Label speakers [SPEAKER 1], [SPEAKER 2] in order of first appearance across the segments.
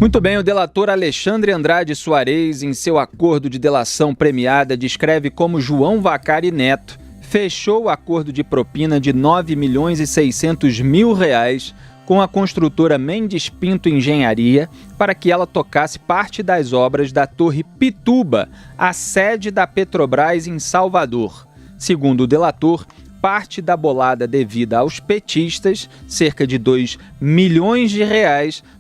[SPEAKER 1] Muito bem, o delator Alexandre Andrade Soares, em seu acordo de delação premiada, descreve como João Vacari Neto fechou o acordo de propina de R$ 9.600.000 com a construtora Mendes Pinto Engenharia para que ela tocasse parte das obras da Torre Pituba, a sede da Petrobras em Salvador. Segundo o delator, parte da bolada devida aos petistas, cerca de R$ 2 milhões,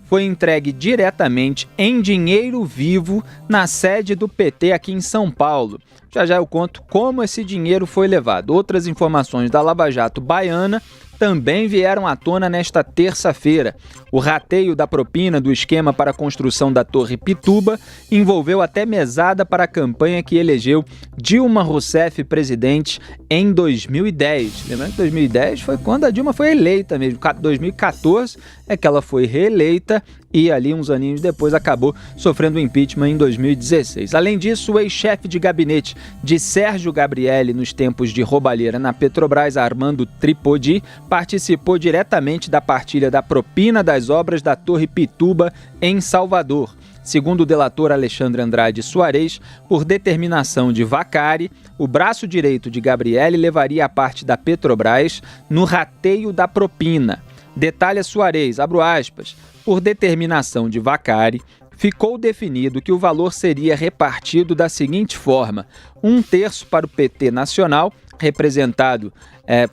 [SPEAKER 1] foi entregue diretamente em dinheiro vivo na sede do PT aqui em São Paulo. Já eu conto como esse dinheiro foi levado. Outras informações da Lava Jato baiana também vieram à tona nesta terça-feira. O rateio da propina do esquema para a construção da Torre Pituba envolveu até mesada para a campanha que elegeu Dilma Rousseff presidente em 2010. Lembrando que 2010 foi quando a Dilma foi eleita mesmo. 2014 é que ela foi reeleita e ali uns aninhos depois acabou sofrendo impeachment em 2016. Além disso, o ex-chefe de gabinete de Sérgio Gabrielli nos tempos de roubalheira na Petrobras, Armando Tripodi, participou diretamente da partilha da propina das obras da Torre Pituba em Salvador. Segundo o delator Alexandre Andrade Soares, por determinação de Vacari, o braço direito de Gabrielli levaria a parte da Petrobras no rateio da propina. Detalha Soares, abro aspas, por determinação de Vacari, ficou definido que o valor seria repartido da seguinte forma: 1/3 para o PT Nacional, representado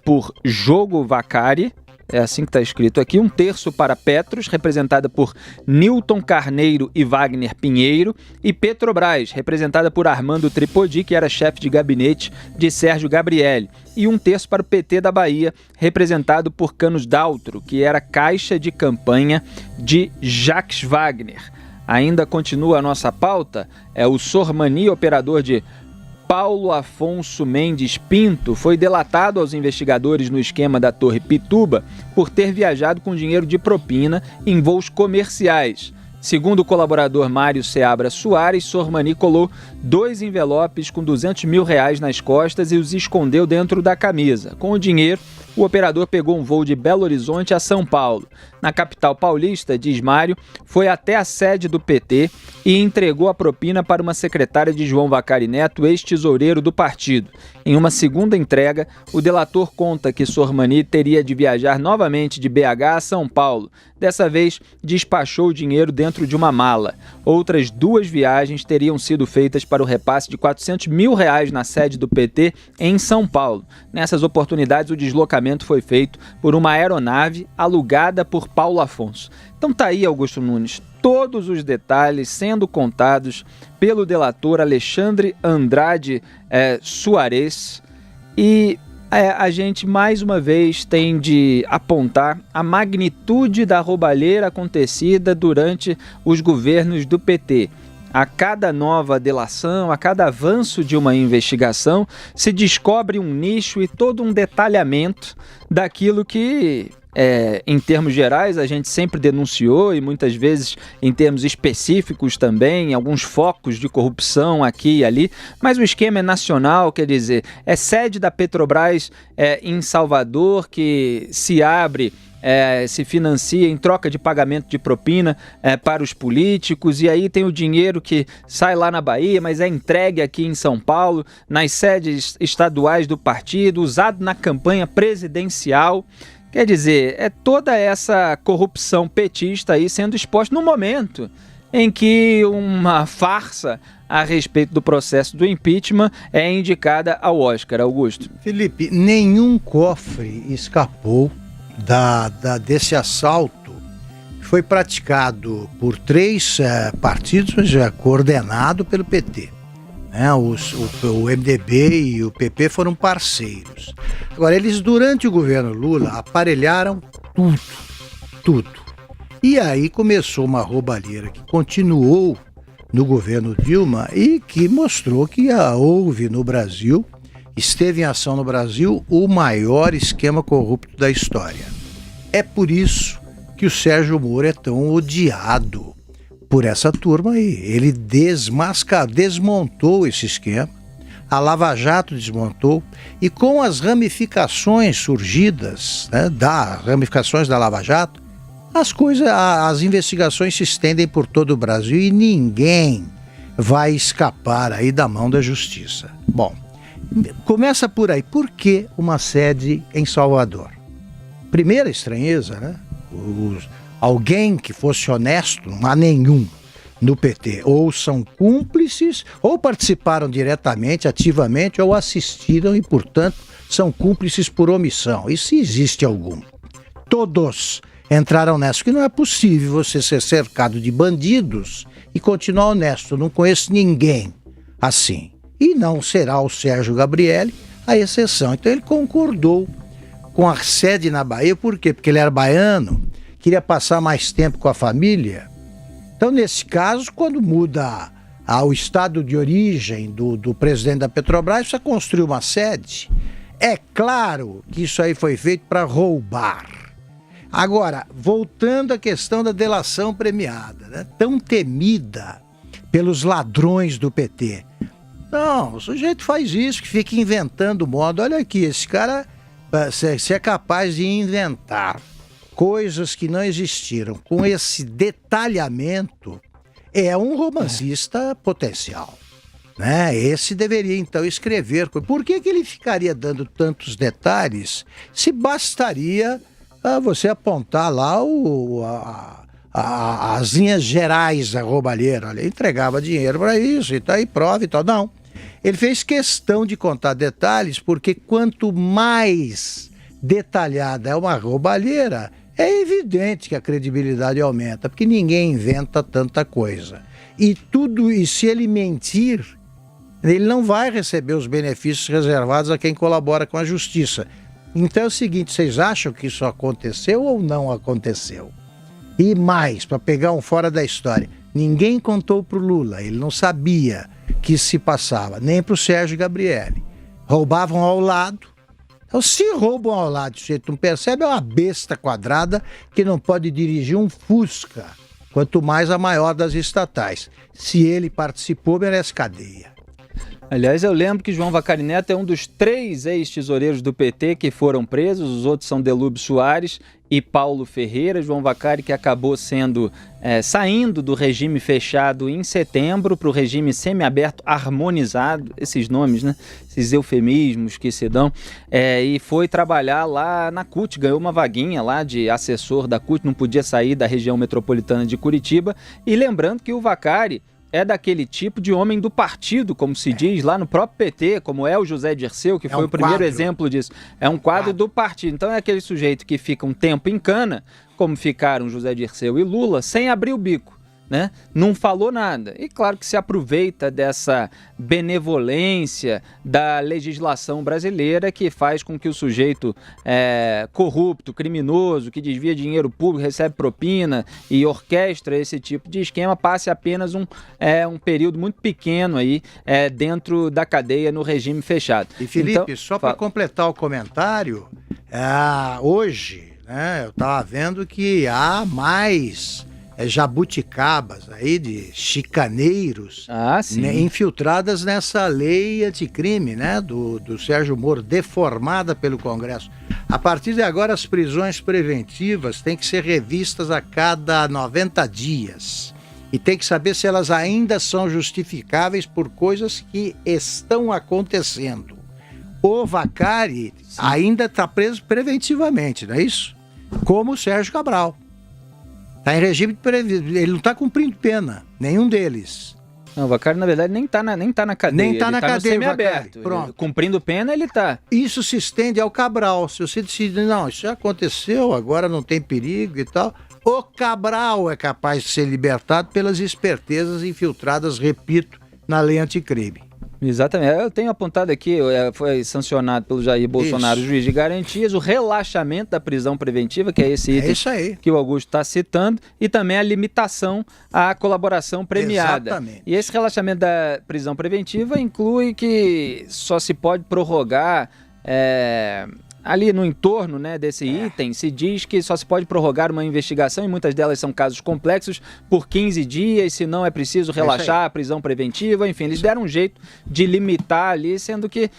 [SPEAKER 1] por Jogo Vacari, é assim que está escrito aqui, 1/3 para Petros, representada por Nilton Carneiro e Wagner Pinheiro, e Petrobras, representada por Armando Tripodi, que era chefe de gabinete de Sérgio Gabrielli, e 1/3 para o PT da Bahia, representado por Canos Daltro, que era caixa de campanha de Jacques Wagner. Ainda continua a nossa pauta, o Sormani, operador de Paulo Afonso Mendes Pinto, foi delatado aos investigadores no esquema da Torre Pituba por ter viajado com dinheiro de propina em voos comerciais. Segundo o colaborador Mário Seabra Soares, Sormani colou 2 envelopes com R$ 200 mil nas costas e os escondeu dentro da camisa. Com o dinheiro, o operador pegou um voo de Belo Horizonte a São Paulo. Na capital paulista, diz Mário, foi até a sede do PT e entregou a propina para uma secretária de João Vacari Neto, ex-tesoureiro do partido. Em uma segunda entrega, o delator conta que Sormani teria de viajar novamente de BH a São Paulo. Dessa vez, despachou o dinheiro dentro de uma mala. Outras 2 viagens teriam sido feitas para o repasse de R$ 400 mil na sede do PT em São Paulo. Nessas oportunidades, o deslocamento foi feito por uma aeronave alugada por Paulo Afonso. Então tá aí, Augusto Nunes, todos os detalhes sendo contados pelo delator Alexandre Andrade Soares, e a gente mais uma vez tem de apontar a magnitude da roubalheira acontecida durante os governos do PT. A cada nova delação, a cada avanço de uma investigação, se descobre um nicho e todo um detalhamento daquilo que, em termos gerais, a gente sempre denunciou, e muitas vezes em termos específicos também, alguns focos de corrupção aqui e ali, mas o esquema é nacional, quer dizer, é sede da Petrobras em Salvador que se abre, se financia em troca de pagamento de propina para os políticos, e aí tem o dinheiro que sai lá na Bahia, mas é entregue aqui em São Paulo, nas sedes estaduais do partido, usado na campanha presidencial. Quer dizer, é toda essa corrupção petista aí sendo exposta no momento em que uma farsa a respeito do processo do impeachment é indicada ao Oscar. Augusto.
[SPEAKER 2] Felipe, nenhum cofre escapou desse assalto que foi praticado por 3 partidos, mas já coordenado pelo PT. O MDB e o PP foram parceiros. Agora, eles durante o governo Lula aparelharam tudo. E aí começou uma roubalheira que continuou no governo Dilma e que mostrou que houve no Brasil, esteve em ação no Brasil, o maior esquema corrupto da história. É por isso que o Sérgio Moro é tão odiado por essa turma aí. Ele desmontou esse esquema, a Lava Jato desmontou, e com as ramificações surgidas, ramificações da Lava Jato, as investigações se estendem por todo o Brasil e ninguém vai escapar aí da mão da justiça. Bom, começa por aí. Por que uma sede em Salvador? Primeira estranheza, né? Alguém que fosse honesto, não há nenhum no PT. Ou são cúmplices, ou participaram diretamente, ativamente, ou assistiram e, portanto, são cúmplices por omissão. E se existe algum? Todos entraram nessa, porque não é possível você ser cercado de bandidos e continuar honesto. Eu não conheço ninguém assim. E não será o Sérgio Gabrielli a exceção. Então ele concordou com a sede na Bahia. Por quê? Porque ele era baiano, queria passar mais tempo com a família. Então, nesse caso, quando muda o estado de origem do presidente da Petrobras, precisa construir uma sede. É claro que isso aí foi feito para roubar. Agora, voltando à questão da delação premiada, né? Tão temida pelos ladrões do PT. Não, o sujeito faz isso, que fica inventando modo. Olha aqui, esse cara, se é capaz de inventar coisas que não existiram com esse detalhamento, é um romancista potencial, né? Esse deveria então escrever. Por que ele ficaria dando tantos detalhes se bastaria você apontar lá as linhas gerais da roubalheira? Olha, entregava dinheiro para isso e tá aí prova e tal. Não, ele fez questão de contar detalhes, porque quanto mais detalhada é uma roubalheira, é evidente que a credibilidade aumenta, porque ninguém inventa tanta coisa. E se ele mentir, ele não vai receber os benefícios reservados a quem colabora com a justiça. Então é o seguinte, vocês acham que isso aconteceu ou não aconteceu? E mais, para pegar um fora da história, ninguém contou para o Lula, ele não sabia que se passava, nem para o Sérgio Gabrielli. Roubavam ao lado. Então, se roubam ao lado, o sujeito não percebe, é uma besta quadrada que não pode dirigir um Fusca, quanto mais a maior das estatais. Se ele participou, merece cadeia.
[SPEAKER 1] Aliás, eu lembro que João Vacari Neto é um dos 3 ex-tesoureiros do PT que foram presos, os outros são Delúbio Soares e Paulo Ferreira. João Vacari, que acabou saindo do regime fechado em setembro para o regime semiaberto harmonizado, esses nomes, né? Esses eufemismos que se dão, e foi trabalhar lá na CUT, ganhou uma vaguinha lá de assessor da CUT, não podia sair da região metropolitana de Curitiba. E lembrando que o Vacari é daquele tipo de homem do partido, como se diz lá no próprio PT, como é o José Dirceu, que foi o primeiro exemplo disso. É um quadro do partido. Então é aquele sujeito que fica um tempo em cana, como ficaram José Dirceu e Lula, sem abrir o bico, né? Não falou nada. E claro que se aproveita dessa benevolência da legislação brasileira, que faz com que o sujeito corrupto, criminoso, que desvia dinheiro público, recebe propina e orquestra esse tipo de esquema, passe apenas um período muito pequeno aí dentro da cadeia no regime fechado.
[SPEAKER 2] E Felipe, então, só para completar o comentário, hoje, né, eu estava vendo que há mais jabuticabas aí de chicaneiros, né, infiltradas nessa lei anticrime, né, do Sérgio Moro, deformada pelo Congresso. A partir de agora, as prisões preventivas têm que ser revistas a cada 90 dias. E tem que saber se elas ainda são justificáveis por coisas que estão acontecendo. O Vacari ainda está preso preventivamente, não é isso? Como o Sérgio Cabral. Está em regime de ele não está cumprindo pena, nenhum deles.
[SPEAKER 1] Não, o Vacari, na verdade, nem tá na cadeia.
[SPEAKER 2] Nem está na cadeia,
[SPEAKER 1] no semiaberto.
[SPEAKER 2] Pronto.
[SPEAKER 1] Cumprindo pena, ele está.
[SPEAKER 2] Isso se estende ao Cabral. Se você decidir, não, isso já aconteceu, agora não tem perigo e tal, o Cabral é capaz de ser libertado pelas espertezas infiltradas, repito, na lei anticrime.
[SPEAKER 1] Exatamente. Eu tenho apontado aqui, foi sancionado pelo Jair Bolsonaro, juiz de garantias, o relaxamento da prisão preventiva, que é esse item que o Augusto está citando, e também a limitação à colaboração premiada.
[SPEAKER 2] Exatamente.
[SPEAKER 1] E esse relaxamento da prisão preventiva inclui que só se pode prorrogar ali no entorno, né, desse item, se diz que só se pode prorrogar uma investigação, e muitas delas são casos complexos, por 15 dias, se não é preciso relaxar a prisão preventiva. Enfim, eles deram um jeito de limitar ali, sendo que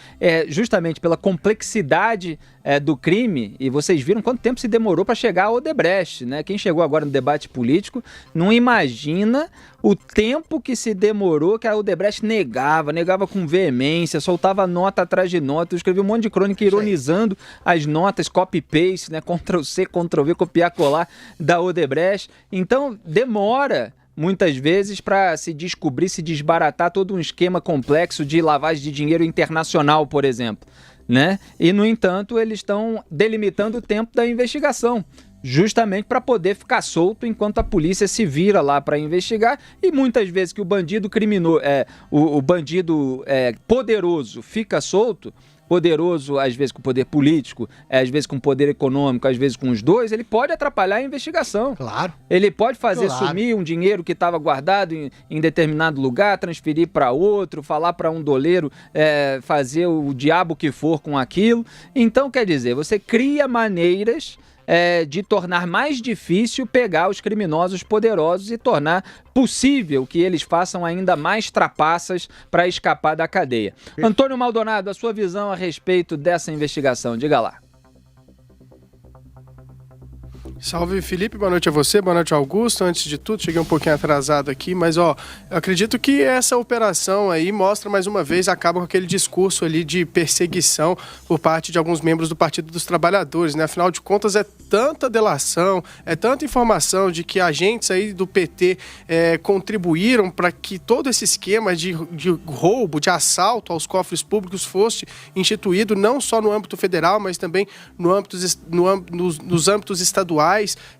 [SPEAKER 1] justamente pela complexidade do crime, e vocês viram quanto tempo se demorou para chegar a Odebrecht, né? Quem chegou agora no debate político não imagina o tempo que se demorou, que a Odebrecht negava com veemência, soltava nota atrás de nota. Eu escrevi um monte de crônica ironizando as notas, copy-paste, né? Ctrl-C, Ctrl-V, copiar, colar da Odebrecht. Então, demora muitas vezes para se descobrir, se desbaratar todo um esquema complexo de lavagem de dinheiro internacional, por exemplo, né? E, no entanto, eles estão delimitando o tempo da investigação, justamente para poder ficar solto enquanto a polícia se vira lá para investigar. E muitas vezes que o bandido criminoso, o bandido poderoso fica solto, poderoso às vezes com poder político, às vezes com poder econômico, às vezes com os dois, ele pode atrapalhar a investigação.
[SPEAKER 2] Claro.
[SPEAKER 1] Ele pode fazer sumir um dinheiro que estava guardado em determinado lugar, transferir para outro, falar para um doleiro fazer o diabo que for com aquilo. Então, quer dizer, você cria maneiras de tornar mais difícil pegar os criminosos poderosos e tornar possível que eles façam ainda mais trapaças para escapar da cadeia. Antônio Maldonado, a sua visão a respeito dessa investigação, diga lá.
[SPEAKER 3] Salve, Felipe, boa noite a você, boa noite, Augusto. Antes de tudo, cheguei um pouquinho atrasado aqui, mas eu acredito que essa operação aí mostra mais uma vez, acaba com aquele discurso ali de perseguição por parte de alguns membros do Partido dos Trabalhadores, né? Afinal de contas, é tanta delação, é tanta informação de que agentes aí do PT contribuíram para que todo esse esquema de roubo, de assalto aos cofres públicos fosse instituído não só no âmbito federal, mas também nos âmbitos estaduais.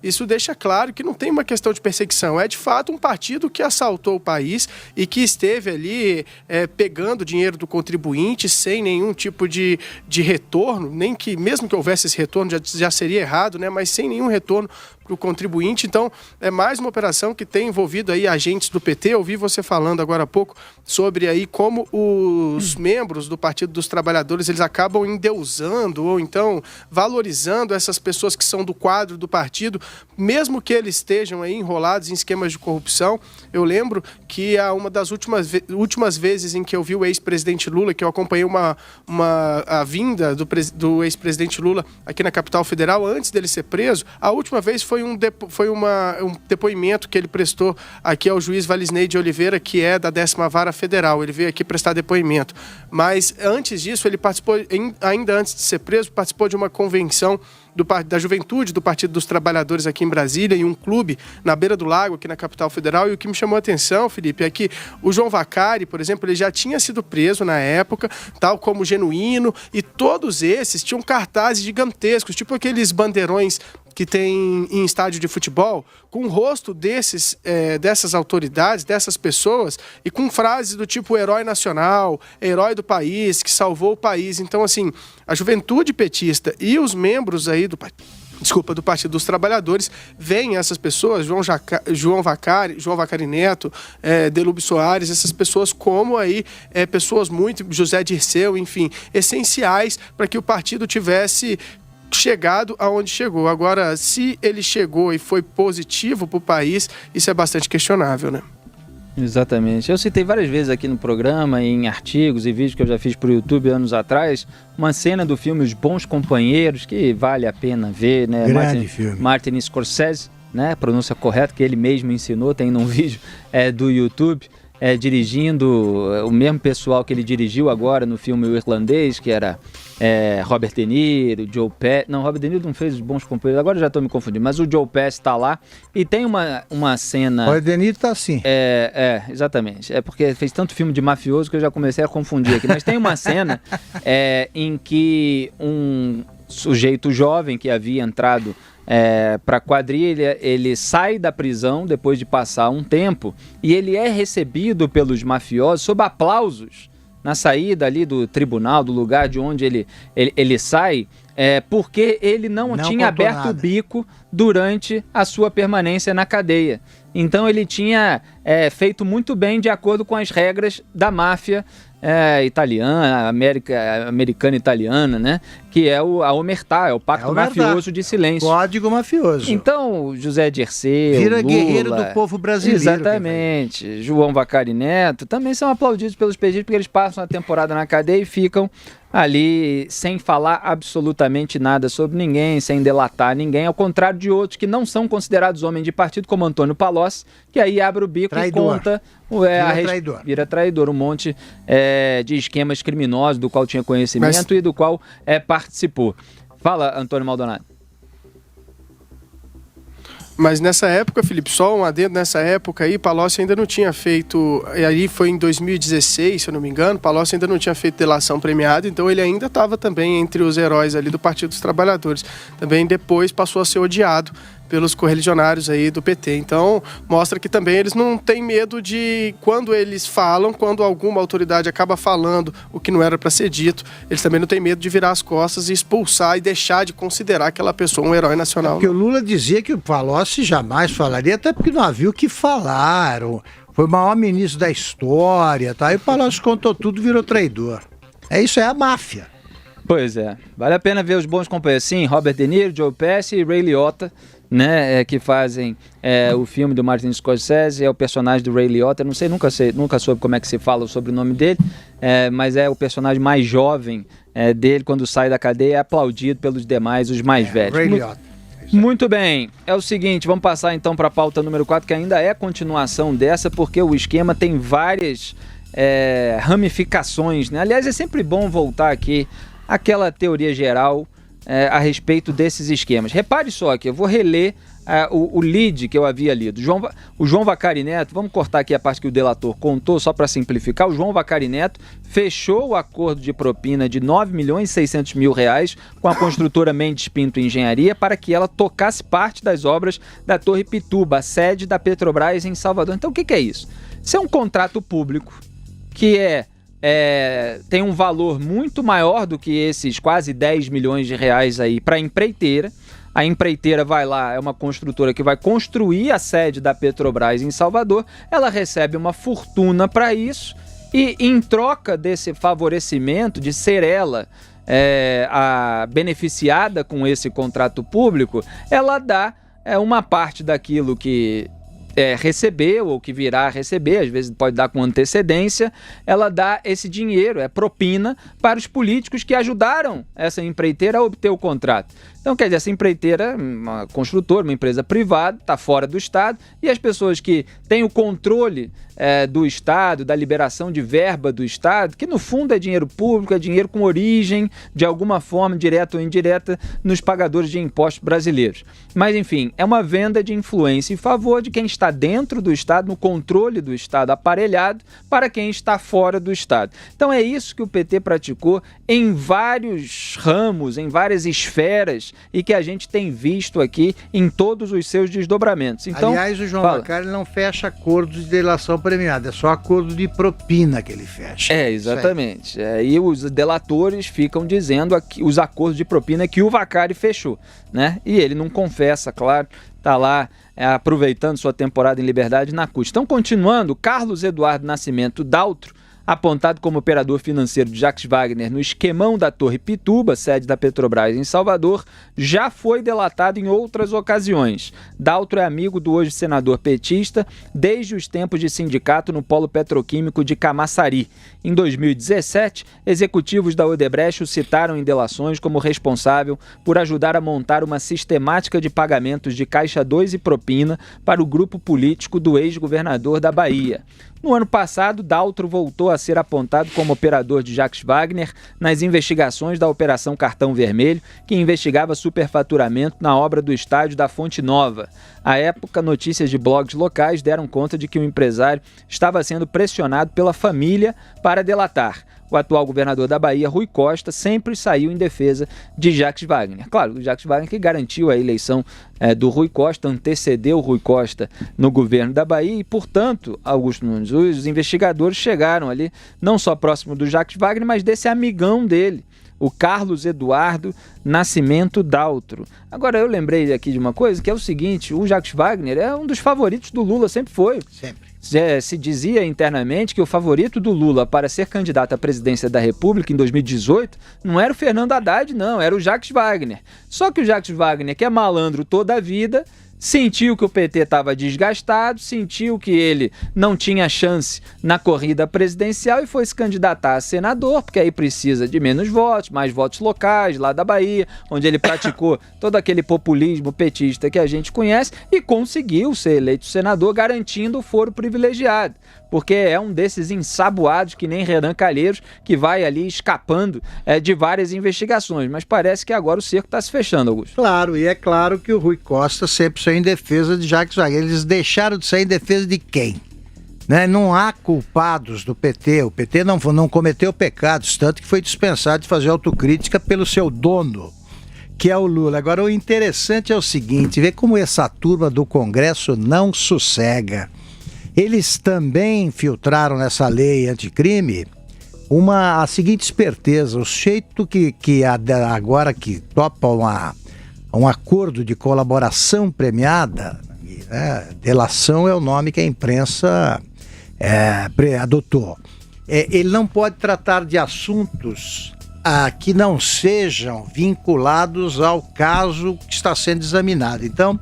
[SPEAKER 3] Isso deixa claro que não tem uma questão de perseguição. É de fato um partido que assaltou o país e que esteve ali pegando dinheiro do contribuinte sem nenhum tipo de retorno, nem que mesmo que houvesse esse retorno já seria errado, né? Mas sem nenhum retorno para o contribuinte. Então, é mais uma operação que tem envolvido aí agentes do PT. Eu ouvi você falando agora há pouco sobre aí como os membros do Partido dos Trabalhadores, eles acabam endeusando ou então valorizando essas pessoas que são do quadro do partido, mesmo que eles estejam aí enrolados em esquemas de corrupção. Eu lembro que uma das últimas vezes em que eu vi o ex-presidente Lula, que eu acompanhei a vinda do ex-presidente Lula aqui na capital federal, antes dele ser preso, a última vez foi um depoimento que ele prestou aqui ao juiz Valisney de Oliveira, que é da 10ª Vara Federal. Ele veio aqui prestar depoimento. Mas antes disso, ele participou, ainda antes de ser preso, participou de uma convenção da juventude do Partido dos Trabalhadores aqui em Brasília, em um clube na beira do lago, aqui na capital federal. E o que me chamou a atenção, Felipe, é que o João Vacari, por exemplo, ele já tinha sido preso na época, tal como o Genuíno, e todos esses tinham cartazes gigantescos, tipo aqueles bandeirões que tem em estádio de futebol, com o rosto dessas autoridades, dessas pessoas, e com frases do tipo herói nacional, herói do país, que salvou o país. Então, assim, a juventude petista e os membros aí do Partido dos Trabalhadores veem essas pessoas, João Vacari Neto, Delúbio Soares, essas pessoas como aí pessoas muito, José Dirceu, enfim, essenciais para que o partido tivesse chegado aonde chegou. Agora, se ele chegou e foi positivo para o país, isso é bastante questionável, né?
[SPEAKER 1] Exatamente. Eu citei várias vezes aqui no programa, em artigos e vídeos que eu já fiz para o YouTube anos atrás, uma cena do filme Os Bons Companheiros, que vale a pena ver, né?
[SPEAKER 2] Grande filme.
[SPEAKER 1] Martin Scorsese, né? Pronúncia correta, que ele mesmo ensinou, tem num vídeo do YouTube. Dirigindo o mesmo pessoal que ele dirigiu agora no filme O Irlandês, que era Robert De Niro, Joe Pesci. Não, Robert De Niro não fez Os Bons Companheiros, agora já estou me confundindo, mas o Joe Pesci está lá e tem uma cena...
[SPEAKER 2] Robert De Niro está assim.
[SPEAKER 1] Exatamente. É porque fez tanto filme de mafioso que eu já comecei a confundir aqui, mas tem uma cena em que um sujeito jovem que havia entrado para a quadrilha, ele sai da prisão depois de passar um tempo e ele é recebido pelos mafiosos sob aplausos na saída ali do tribunal, do lugar de onde ele sai, porque ele não tinha aberto o bico durante a sua permanência na cadeia. Então ele tinha feito muito bem de acordo com as regras da máfia italiana, americana italiana, né? Que é a omertá, é o pacto mafioso de silêncio.
[SPEAKER 2] Código mafioso.
[SPEAKER 1] Então, José Dirceu,
[SPEAKER 2] vira
[SPEAKER 1] Lula,
[SPEAKER 2] guerreiro do povo brasileiro.
[SPEAKER 1] Exatamente. João Vacari Neto também são aplaudidos pelos petistas porque eles passam a temporada na cadeia e ficam ali sem falar absolutamente nada sobre ninguém, sem delatar ninguém, ao contrário de outros que não são considerados homens de partido, como Antônio Palocci, que aí abre o bico
[SPEAKER 2] traidor.
[SPEAKER 1] E conta... Vira traidor, um monte de esquemas criminosos do qual tinha conhecimento e do qual participou. Fala, Antônio Maldonado.
[SPEAKER 3] Mas nessa época, Felipe, só um adendo, nessa época aí, Palocci ainda não tinha feito, e aí foi em 2016, se eu não me engano, Palocci ainda não tinha feito delação premiada, então ele ainda estava também entre os heróis ali do Partido dos Trabalhadores. Também depois passou a ser odiado pelos correligionários aí do PT. Então, mostra que também eles não têm medo de, quando eles falam, quando alguma autoridade acaba falando o que não era para ser dito, eles também não têm medo de virar as costas e expulsar e deixar de considerar aquela pessoa um herói nacional.
[SPEAKER 2] Porque o Lula dizia que o Palocci jamais falaria, até porque não havia o que falar. Foi o maior ministro da história, tá? E o Palocci contou tudo, virou traidor. Isso é a máfia.
[SPEAKER 1] Pois é. Vale a pena ver os bons companheiros. Sim, Robert De Niro, Joe Pesci e Ray Liotta, né, que fazem o filme do Martin Scorsese, é o personagem do Ray Liotta, nunca soube como é que se fala o sobrenome dele, mas é o personagem mais jovem dele, quando sai da cadeia, é aplaudido pelos demais, os mais velhos.
[SPEAKER 2] Ray Liotta.
[SPEAKER 1] Muito bem, é o seguinte, vamos passar então para a pauta número 4, que ainda é continuação dessa, porque o esquema tem várias ramificações, né? Aliás, é sempre bom voltar aqui àquela teoria geral a respeito desses esquemas. Repare só que eu vou reler o lead que eu havia lido. O João Vacari Neto, vamos cortar aqui a parte que o delator contou, só para simplificar. O João Vacari Neto fechou o acordo de propina de R$9.600.000 com a construtora Mendes Pinto Engenharia para que ela tocasse parte das obras da Torre Pituba, a sede da Petrobras em Salvador. Então o que é isso? Isso é um contrato público que tem um valor muito maior do que esses quase 10 milhões de reais aí para a empreiteira. A empreiteira vai lá, é uma construtora que vai construir a sede da Petrobras em Salvador, ela recebe uma fortuna para isso e, em troca desse favorecimento de ser ela a beneficiada com esse contrato público, ela dá uma parte daquilo que recebeu ou que virá a receber, às vezes pode dar com antecedência, ela dá esse dinheiro, propina para os políticos que ajudaram essa empreiteira a obter o contrato. Então, quer dizer, essa empreiteira, uma construtora, uma empresa privada, está fora do Estado, e as pessoas que têm o controle do Estado, da liberação de verba do Estado, que no fundo é dinheiro público, é dinheiro com origem, de alguma forma, direta ou indireta, nos pagadores de impostos brasileiros. Mas, enfim, é uma venda de influência em favor de quem está dentro do Estado, no controle do Estado aparelhado, para quem está fora do Estado. Então, é isso que o PT praticou em vários ramos, em várias esferas, e que a gente tem visto aqui em todos os seus desdobramentos. Então,
[SPEAKER 2] aliás, o João Vacari não fecha acordo de delação premiada, é só acordo de propina que ele fecha.
[SPEAKER 1] Exatamente. E os delatores ficam dizendo os acordos de propina que o Vacari fechou, né? E ele não confessa, claro, está lá aproveitando sua temporada em liberdade na CUT. Então, continuando, Carlos Eduardo Nascimento Daltro, apontado como operador financeiro de Jacques Wagner no esquemão da Torre Pituba, sede da Petrobras em Salvador, já foi delatado em outras ocasiões. Daltro é amigo do hoje senador petista desde os tempos de sindicato no polo petroquímico de Camaçari. Em 2017, executivos da Odebrecht o citaram em delações como responsável por ajudar a montar uma sistemática de pagamentos de Caixa 2 e propina para o grupo político do ex-governador da Bahia. No ano passado, Daltro voltou a ser apontado como operador de Jacques Wagner nas investigações da Operação Cartão Vermelho, que investigava superfaturamento na obra do estádio da Fonte Nova. À época, notícias de blogs locais deram conta de que o empresário estava sendo pressionado pela família para delatar. O atual governador da Bahia, Rui Costa, sempre saiu em defesa de Jacques Wagner. Claro, o Jacques Wagner que garantiu a eleição do Rui Costa, antecedeu o Rui Costa no governo da Bahia e, portanto, Augusto Nunes, os investigadores chegaram ali, não só próximo do Jacques Wagner, mas desse amigão dele, o Carlos Eduardo Nascimento Daltro. Agora, eu lembrei aqui de uma coisa, que é o seguinte, o Jacques Wagner é um dos favoritos do Lula, sempre foi.
[SPEAKER 2] Sempre.
[SPEAKER 1] Se dizia internamente que o favorito do Lula para ser candidato à presidência da República em 2018 não era o Fernando Haddad, não, era o Jacques Wagner. Só que o Jacques Wagner, que é malandro toda a vida, sentiu que o PT estava desgastado, sentiu que ele não tinha chance na corrida presidencial e foi se candidatar a senador, porque aí precisa de menos votos, mais votos locais, lá da Bahia, onde ele praticou todo aquele populismo petista que a gente conhece e conseguiu ser eleito senador, garantindo o foro privilegiado, porque é um desses ensaboados que nem Renan Calheiros, que vai ali escapando de várias investigações, mas parece que agora o cerco está se fechando, Augusto.
[SPEAKER 2] Claro, e é claro que o Rui Costa sempre saiu em defesa de Jacques Wagner. Eles deixaram de sair em defesa de quem? Né? Não há culpados do PT, o PT não cometeu pecados, tanto que foi dispensado de fazer autocrítica pelo seu dono, que é o Lula. Agora, o interessante é o seguinte, ver como essa turma do Congresso não sossega. Eles também infiltraram nessa lei anticrime a seguinte esperteza: o sujeito que agora que topa um acordo de colaboração premiada, delação é o nome que a imprensa adotou, ele não pode tratar de assuntos que não sejam vinculados ao caso que está sendo examinado. Então,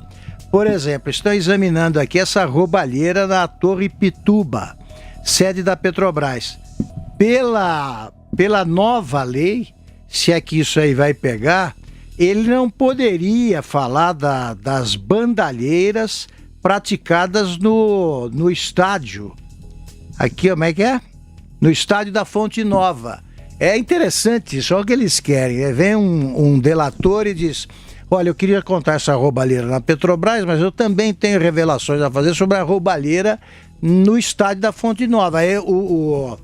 [SPEAKER 2] por exemplo, estão examinando aqui essa roubalheira na Torre Pituba, sede da Petrobras. Pela nova lei, se é que isso aí vai pegar, ele não poderia falar das bandalheiras praticadas no estádio. Aqui, como é que é? No estádio da Fonte Nova. É interessante, só o que eles querem. Vem um delator e diz: olha, eu queria contar essa roubalheira na Petrobras, mas eu também tenho revelações a fazer sobre a roubalheira no estádio da Fonte Nova. Aí o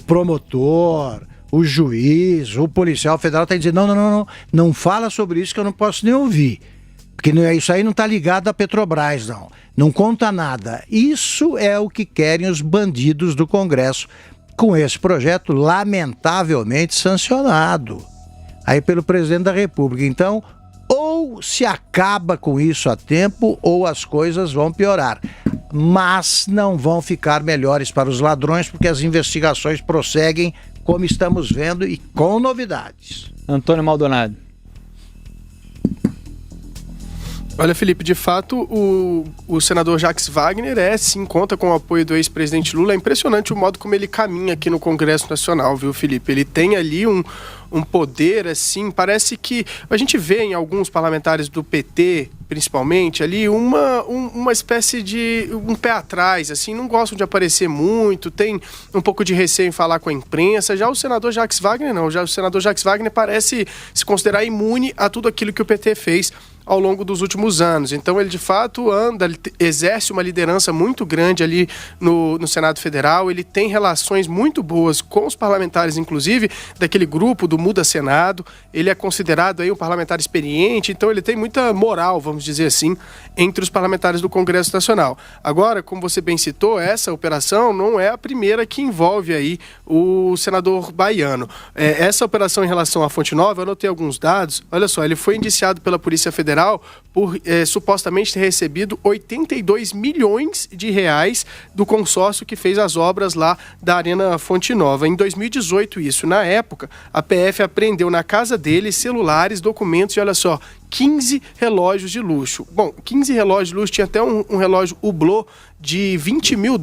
[SPEAKER 2] promotor, o juiz, o policial federal está dizendo: não fala sobre isso que eu não posso nem ouvir, porque isso aí não está ligado à Petrobras, não conta nada. Isso é o que querem os bandidos do Congresso com esse projeto lamentavelmente sancionado aí pelo presidente da República. Então, ou se acaba com isso a tempo, ou as coisas vão piorar. Mas não vão ficar melhores para os ladrões, porque as investigações prosseguem, como estamos vendo, e com novidades.
[SPEAKER 1] Antônio Maldonado.
[SPEAKER 3] Olha, Felipe, de fato, o senador Jacques Wagner sim, conta com o apoio do ex-presidente Lula. É impressionante o modo como ele caminha aqui no Congresso Nacional, viu, Felipe? Ele tem ali um poder, assim, parece que a gente vê em alguns parlamentares do PT, principalmente, ali uma espécie de um pé atrás, assim, não gostam de aparecer muito, tem um pouco de receio em falar com a imprensa. Já o senador Jacques Wagner não, já o senador Jacques Wagner parece se considerar imune a tudo aquilo que o PT fez ao longo dos últimos anos. Então ele de fato ele exerce uma liderança muito grande ali no Senado Federal, ele tem relações muito boas com os parlamentares, inclusive daquele grupo do Muda Senado, ele é considerado aí um parlamentar experiente, então ele tem muita moral, vamos dizer assim, entre os parlamentares do Congresso Nacional. Agora, como você bem citou, essa operação não é a primeira que envolve aí o senador baiano. Essa operação em relação à Fonte Nova, eu anotei alguns dados. Olha só, ele foi indiciado pela Polícia Federal por supostamente ter recebido 82 milhões de reais do consórcio que fez as obras lá da Arena Fonte Nova. Em 2018 isso. Na época, a PF apreendeu na casa dele celulares, documentos e olha só, 15 relógios de luxo. Bom, 15 relógios de luxo, tinha até um relógio Hublot de $20 mil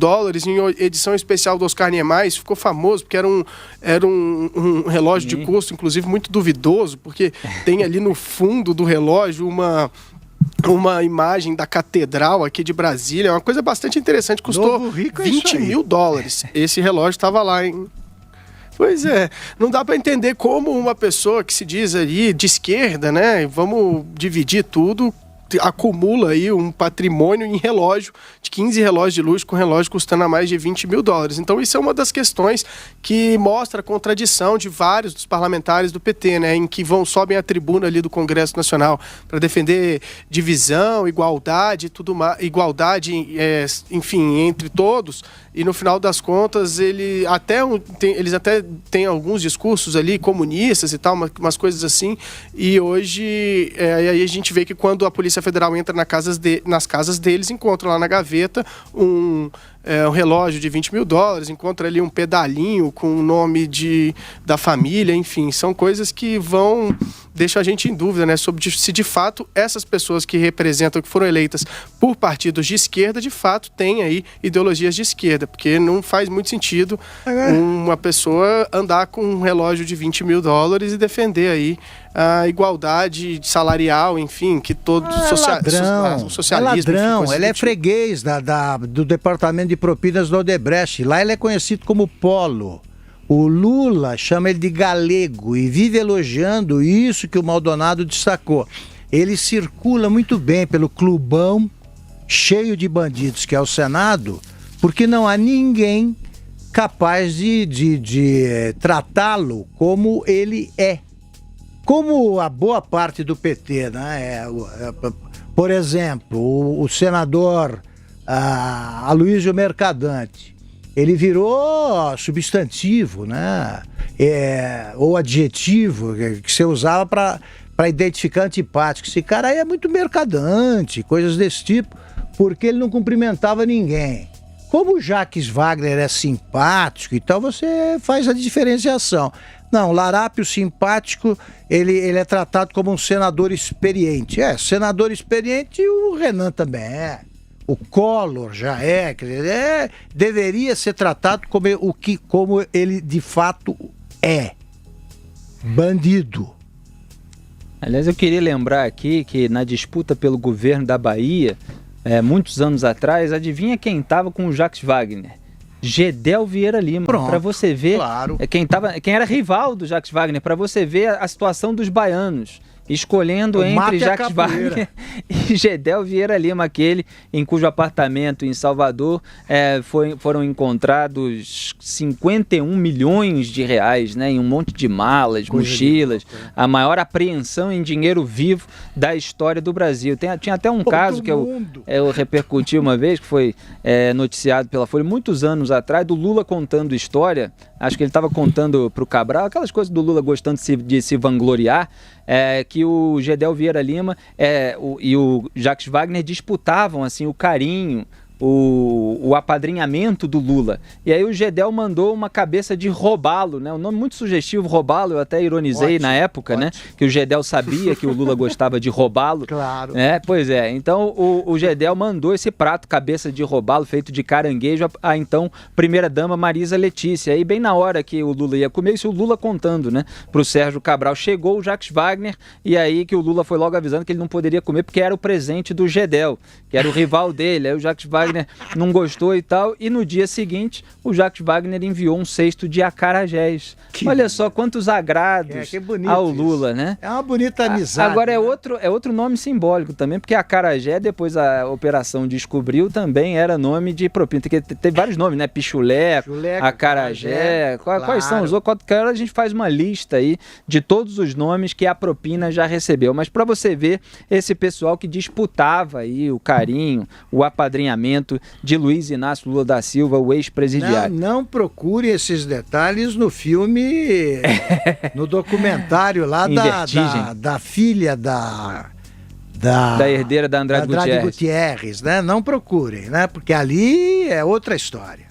[SPEAKER 3] em edição especial do Oscar Niemeyer. Ficou famoso porque era um relógio de custo, inclusive, muito duvidoso, porque tem ali no fundo do relógio uma imagem da catedral aqui de Brasília, uma coisa bastante interessante, custou $20 mil. Esse relógio estava lá, hein? Pois é, não dá para entender como uma pessoa que se diz ali de esquerda, né, vamos dividir tudo, acumula aí um patrimônio em relógio, de 15 relógios de luxo, com relógio custando a mais de $20 mil. Então isso é uma das questões que mostra a contradição de vários dos parlamentares do PT, né, em que sobem à tribuna ali do Congresso Nacional para defender divisão, igualdade, enfim, entre todos. E no final das contas, eles até têm alguns discursos ali comunistas e tal, umas coisas assim. E hoje, aí a gente vê que quando a Polícia Federal entra nas casas deles, encontra lá na gaveta um relógio de $20 mil, encontra ali um pedalinho com o nome da família, enfim, são coisas que deixam a gente em dúvida, né, sobre se de fato essas pessoas que representam, que foram eleitas por partidos de esquerda, de fato têm aí ideologias de esquerda, porque não faz muito sentido uma pessoa andar com um relógio de $20 mil e defender aí a igualdade salarial, enfim, que todo
[SPEAKER 2] o socialismo. É ladrão, ele é freguês do Departamento de Propinas do Odebrecht. Lá ele é conhecido como Polo. O Lula chama ele de galego e vive elogiando isso que o Maldonado destacou. Ele circula muito bem pelo clubão cheio de bandidos que é o Senado, porque não há ninguém capaz de tratá-lo como ele é. Como a boa parte do PT, né? Por exemplo, o senador Aloysio Mercadante, ele virou substantivo, né? Ou adjetivo que você usava para identificar antipático. Esse cara aí é muito mercadante, coisas desse tipo, porque ele não cumprimentava ninguém. Como o Jacques Wagner é simpático e tal, você faz a diferenciação. Não, Larápio simpático, ele é tratado como um senador experiente. Senador experiente, e o Renan também é. O Collor já é, quer dizer, deveria ser tratado como ele de fato é. Bandido.
[SPEAKER 1] Aliás, eu queria lembrar aqui que na disputa pelo governo da Bahia, muitos anos atrás, adivinha quem estava com o Jacques Wagner? Gedel Vieira Lima, para você ver,
[SPEAKER 2] claro.
[SPEAKER 1] Quem era rival do Jacques Wagner, para você ver a situação dos baianos, escolhendo entre Jacques Wagner e Gedel Vieira Lima, aquele em cujo apartamento em Salvador foram encontrados 51 milhões de reais, né, em um monte de malas, mochilas, a maior apreensão em dinheiro vivo da história do Brasil. Tinha até um caso que eu repercuti uma vez, que foi noticiado pela Folha muitos anos atrás, do Lula contando história. Acho que ele estava contando para o Cabral, aquelas coisas do Lula gostando de se vangloriar, que o Gedel Vieira Lima e o Jacques Wagner disputavam assim, o carinho, o apadrinhamento do Lula. E aí o Gedel mandou uma cabeça de Robalo, né? Um nome muito sugestivo, Robalo, eu até ironizei na época, né? Que o Gedel sabia que o Lula gostava de Robalo.
[SPEAKER 2] Claro.
[SPEAKER 1] Pois é, então o Gedel mandou esse prato, cabeça de Robalo, feito de caranguejo, a então primeira-dama Marisa Letícia. Aí bem na hora que o Lula ia comer, isso o Lula contando, né? Pro Sérgio Cabral, chegou o Jacques Wagner, e aí que o Lula foi logo avisando que ele não poderia comer, porque era o presente do Gedel, que era o rival dele. Aí o Jacques Wagner não gostou e tal, e no dia seguinte o Jacques Wagner enviou um cesto de acarajés. Olha só quantos agrados ao Lula, né?
[SPEAKER 2] É uma bonita amizade.
[SPEAKER 1] Agora é outro nome simbólico também, porque acarajé, depois a operação descobriu, também era nome de propina. Tem vários nomes, né? Pichulé, acarajé, quais são os outros? Qualquer hora a gente faz uma lista aí de todos os nomes que a propina já recebeu. Mas para você ver esse pessoal que disputava aí o carinho, o apadrinhamento de Luiz Inácio Lula da Silva, o ex-presidiário.
[SPEAKER 2] Não procure esses detalhes no filme, no documentário lá da filha da
[SPEAKER 1] herdeira da Andrade
[SPEAKER 2] Gutierrez, né? Não procurem, né? Porque ali é outra história.